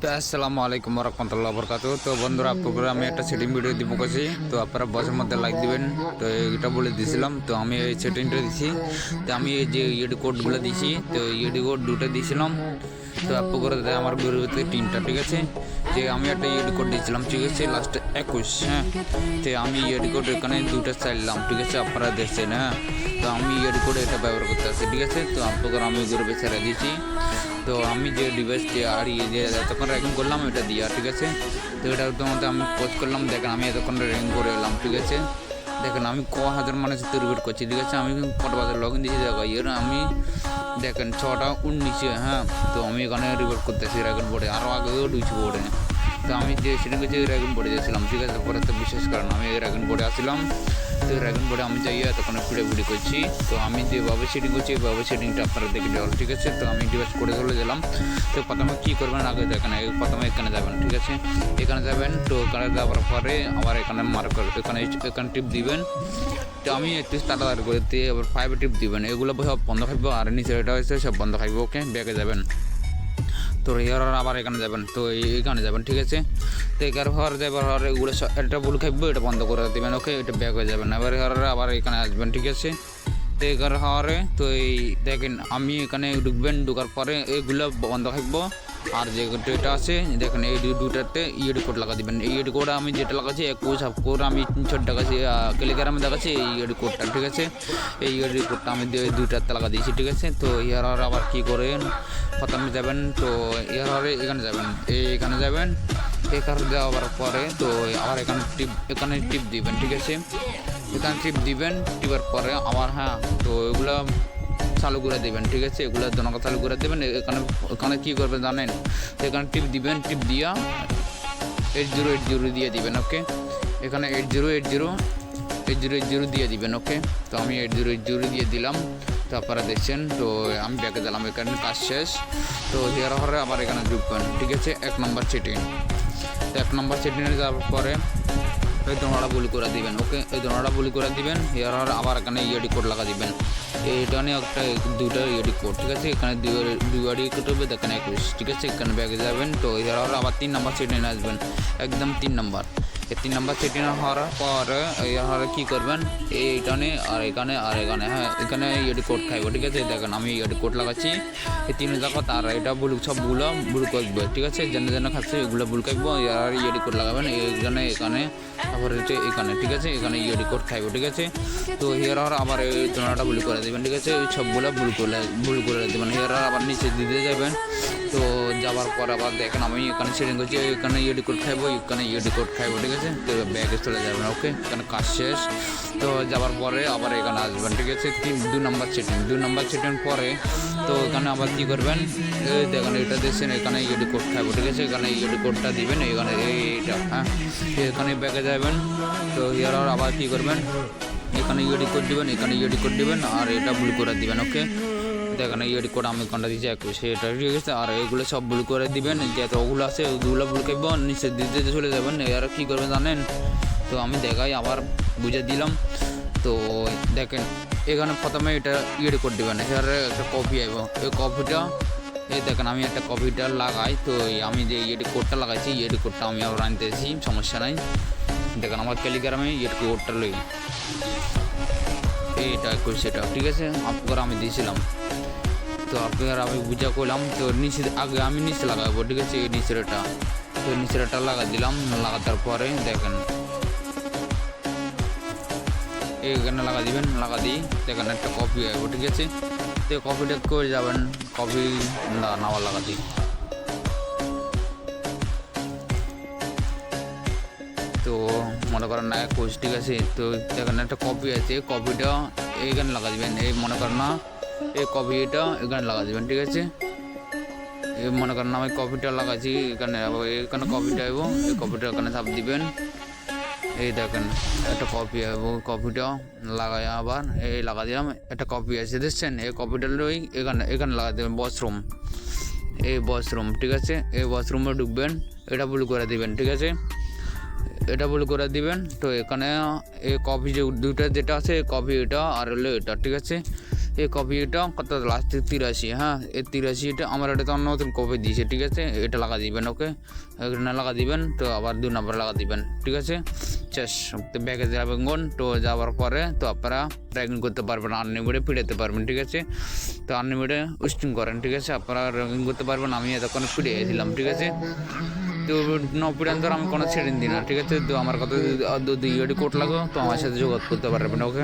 তো আসসালামু আলাইকুম রহমতুল্লাহ বরকাত। তো বন্ধুরা আপনাদের আমি একটা সেটিং ভিডিও দিব কাছে, তো আপনারা বসের মধ্যে লাইক দিবেন। তো এটা বলে দিয়েছিলাম, তো আমি এই সেটিংটা দিছি। তো আমি এই যে ইয়েড কোডগুলো দিছি, তো ইয়েড কোড দুটো দিয়েছিলাম। তো আপনাদের আমার গরুতে তিনটা, ঠিক আছে। যে আমি একটা ইয়েড কোড দিয়েছিলাম, ঠিক আছে, লাস্টে 21। হ্যাঁ, তো আমি ইয়েড কোড এখানে দুটো চাইলাম, ঠিক আছে, আপনারা দেখছেন। হ্যাঁ, তো আমি ইয়েড কোড এটা ব্যবহার করতে আসছি, ঠিক আছে। তো আপনাদের আমি গ্রুপে ছেড়ে দিয়েছি। তো আমি যে ডিভাইসটি আর যে এতক্ষণ র্যাগিং করলাম এটা দিয়া, ঠিক আছে। তো এটা তোমাদের আমি পোস্ট করলাম, দেখেন আমি এতক্ষণ র্যাগিং করে এলাম, ঠিক আছে। দেখেন আমি হাজার মানুষের রিপিট করছি, ঠিক আছে। আমি ফটোবাজার লগ ইন দিয়েছি, দেখো এর আমি দেখেন 6টা 19। হ্যাঁ, তো আমি এখানে রিপোর্ট করতেছি র্যাগন বোর্ডে, আরও আগেও ঢুকছি বোর্ডে। তো আমি যে সেটা যে র্যাগন বোর্ডে গেছিলাম, ঠিক আছে। পরে তো বিশেষ কারণ আমি র্যাগন বোর্ডে আসলাম। তো র্যাগন বোর্ডে আমি যাই এতক্ষণ ভিডিও করছি। তো আমি যেভাবে সেটিং করছি এইভাবে সেটিংটা আপনারা দেখে দেওয়াল, ঠিক আছে। তো আমি ডিভাইস করে চলে গেলাম। তো প্রথমে কী করবেন আগে দেখেন, প্রথমে এখানে যাবেন, ঠিক আছে। এখানে যাবেন, তো এখানে যাওয়ার পরে আবার এখানে মার্কার এখানে টিপ দিবেন। তো আমি একটু তাড়াতাড়ি করে দিয়ে আবার 5 টিপ দিবেন। এগুলো সব বন্ধ খাইব, আর নিচে এটা হয়েছে সব বন্ধ খাইব। ওকে, ব্যাগে যাবেন। তো এর আবার এখানে যাবেন, তো এইখানে যাবেন, ঠিক আছে। তো এখানে হওয়ার যাবার হওয়ার এগুলো এটা ভুল খাইব, এটা বন্ধ করে দেবেন। ওকে, এটা ব্যাগ হয়ে যাবেন। এবার আবার এখানে আসবেন, ঠিক আছে। তো এখানে হওয়ারে তো এই দেখেন আমি এখানে ঢুকবেন, ঢুকার পরে এগুলো বন্ধ থাকবো। আর যে এটা আছে দেখেন এই দুটাতে ইয়েড কোড লাগা দিবেন। এই ইয়েড কোড আমি যেটা লাগাচ্ছি 21 কোড আমি 3 দেখাচ্ছি টেলিগ্রামে দেখাচ্ছি এই ইয়েড কোডটা, ঠিক আছে। এই ইয়েড কোডটা আমি দুইটাতে লাগা দিয়েছি, ঠিক আছে। তো ইয়ার আবার কী করেন, প্রথমে যাবেন, তো ইয়ার এখানে যাবেন, এখানে যাবেন। এখানে যাওয়ার পরে তো আবার এখানে টিপ দিবেন, ঠিক আছে। এখানে টিপ দিবেন, টিপার পরে আমার হ্যাঁ, তো এগুলো চালু করে দেবেন, ঠিক আছে। এগুলো জনকা চালু করে দেবেন। এখানে কী করবেন জানেন, তো এখানে টিপ দিবেন, টিপ দিয়া 8080 দিয়ে দিবেন। ওকে, এখানে 8080 দিয়ে দিবেন। ওকে, তো আমি 8080 দিয়ে দিলাম। তো আপনারা দেখছেন, তো আমি ব্যাকে দিলাম, এখানে কাজ শেষ। তো হেয়ার হরে আবার এখানে ঢুকবেন, ঠিক আছে। 1 নম্বর সেটিং। তো 1 নম্বর সেটিংয়ে যাওয়ার পরে এই দোনোটা বুলি করে দিবেন। ওকে, এই দোনোটা বুলি করে দিবেন। এর আবার এখানে ইয়েডি কোড লাগা দিবেন। এইটা নিয়ে একটা দুইটা ইয়েডি কোড, ঠিক আছে। এখানে দুইবারই কোড হবে, দেখেন 21, ঠিক আছে। এখানে ব্যাগে যাবেন। তো এর আবার 3 নম্বর সেটিংয়ে আসবেন, একদম 3 নম্বর। এই 3 নম্বর সেটিং হওয়ার পরে এর কী করবেন, এইখানে আর এখানে আর এখানে, হ্যাঁ, এখানে ইয়েডি কোড খাইব, ঠিক আছে। দেখেন আমি ইয়েডি কোড লাগাচ্ছি এই 3 জায়গা, আর এটা সবগুলো বুল করবে, ঠিক আছে। যেন খাচ্ছে এগুলো বুল খাইব। আর ইয়েডি কোড লাগাবেন এখানে তারপরে হচ্ছে এখানে, ঠিক আছে। এখানে ইয়েডি কোড খাইব, ঠিক আছে। তো হেয়ার আবার এই দোনোটা বুলি করে দেবেন, ঠিক আছে। ওই সবগুলো বুল করে দেবেন। হেয়ার আবার নিচে দিতে যাবেন। তো যাওয়ার পর আবার দেখেন আমি এখানে সেটিং করছি, এখানে ইয়েডি কোড খাইব, এখানে ইয়েডি কোড খাইব, ঠিক আছে। তো ব্যাগে চলে যাবেন। ওকে, এখানে কাজ শেষ। তো যাওয়ার পরে আবার এখানে আসবেন, ঠিক আছে। 2 নম্বর সেটিং পরে তো এখানে আবার কী করবেন, দেখেন এটা দেখছেন, এখানে ইয়েডি কোড খাইব, ঠিক আছে। এখানে ইয়েডি কোডটা দিবেন, এখানে এইটা, হ্যাঁ। এখানে ব্যাগে যাবেন। তো ইয়ার আবার কী করবেন, এখানে ইয়েডি কোড দিবেন, এখানে ইয়েডি কোড দিবেন, আর এটা ভুল করে দিবেন। ওকে, দেখেন ইয়েডি কোড আমি কোনটা দিচ্ছি 21, এটা ঠিক আছে। আর এগুলো সব ভুল করে দিবেন, যেহেতু ওগুলো আছে ওগুলো ভুল খাইব, নিচে দিতে চলে যাবেন। এরা কী করবেন জানেন, তো আমি দেখাই আবার বুঝে দিলাম। তো দেখেন এখানে প্রথমে এটা ইয়েডি কোড দিবেন, এর একটা কপি আইব। এই কপিটা এই দেখেন আমি একটা কপিটা লাগাই। তো আমি যে ইয়েডি কোডটা লাগাইছি, ইয়েডি কোডটা আমি আবার আনতেছি, সমস্যা নাই। দেখেন আমার টেলিগ্রামে ইয়েডি কোডটা লই, এইটা সেটা, ঠিক আছে। আপনার আমি দিয়েছিলাম। তো আপনার আমি বুঝা করলাম। তো নিচে আগে আমি নিচে লাগাবো, ঠিক আছে। এই নিচেরটা, তো নিচেরটা লাগা দিলাম। লাগাতার পরে দেখেন এইখানে লাগা দিবেন, লাগা দিই দেখেন একটা কপি আসবো, ঠিক আছে। তো কপিটা করে যাবেন, কপি নাওয়া লাগা দিই। তো মনে করেন না 21, ঠিক আছে। তো দেখেন একটা কপি আছে, কপিটা এইখানে লাগা দিবেন। এই মনে করেন না এই কপিটা এখানে লাগা দিবেন, ঠিক আছে। এই মনে করেন আমি কপিটা লাগাচ্ছি এখানে কপিটা আসবো, এই কপিটা এখানে চাপ দিবেন। এই দেখেন একটা কপি আসবো, কপিটা লাগাই আবার এই লাগা দিলাম। একটা কপি আছে দেখছেন, এই কপিটা লই এখানে লাগা দেবেন ওয়াশরুম, এই ওয়াশরুম, ঠিক আছে। এই ওয়াশরুমে ঢুকবেন, এটা ভুল করে দিবেন, ঠিক আছে। এটা ভুল করে দিবেন। তো এখানে এই কপি যে দুইটা যেটা আছে কপি এটা আর হলো এটা, ঠিক আছে। এই কপিটা কত লাস্টে 83, হ্যাঁ এই 83 এটা আমার এটা তো অন্য নতুন কপি দিয়েছে, ঠিক আছে, এটা লাগা দিবেন। ওকে, এখানে লাগা দিবেন, তো আবার 2 নম্বর লাগা দিবেন, ঠিক আছে। শেষ। তো ব্যাগে যাবেন, তো যাওয়ার পরে তো আপনারা ট্র্যাকিং করতে পারবেন, আনলিমিটে ফিরাতে পারবেন, ঠিক আছে। তো আনলিমিটে উইস্টিং করেন, ঠিক আছে, আপনারা ট্র্যাকিং করতে পারবেন। আমি এতক্ষণ ফিরিয়েছিলাম, ঠিক আছে। তো নপিরান্তর আমি কোনো ছেড়ে দিই না, ঠিক আছে। তো আমার কথা যদি কোড লাগো তো আমার সাথে যোগাযোগ করতে পারবেন। ওকে।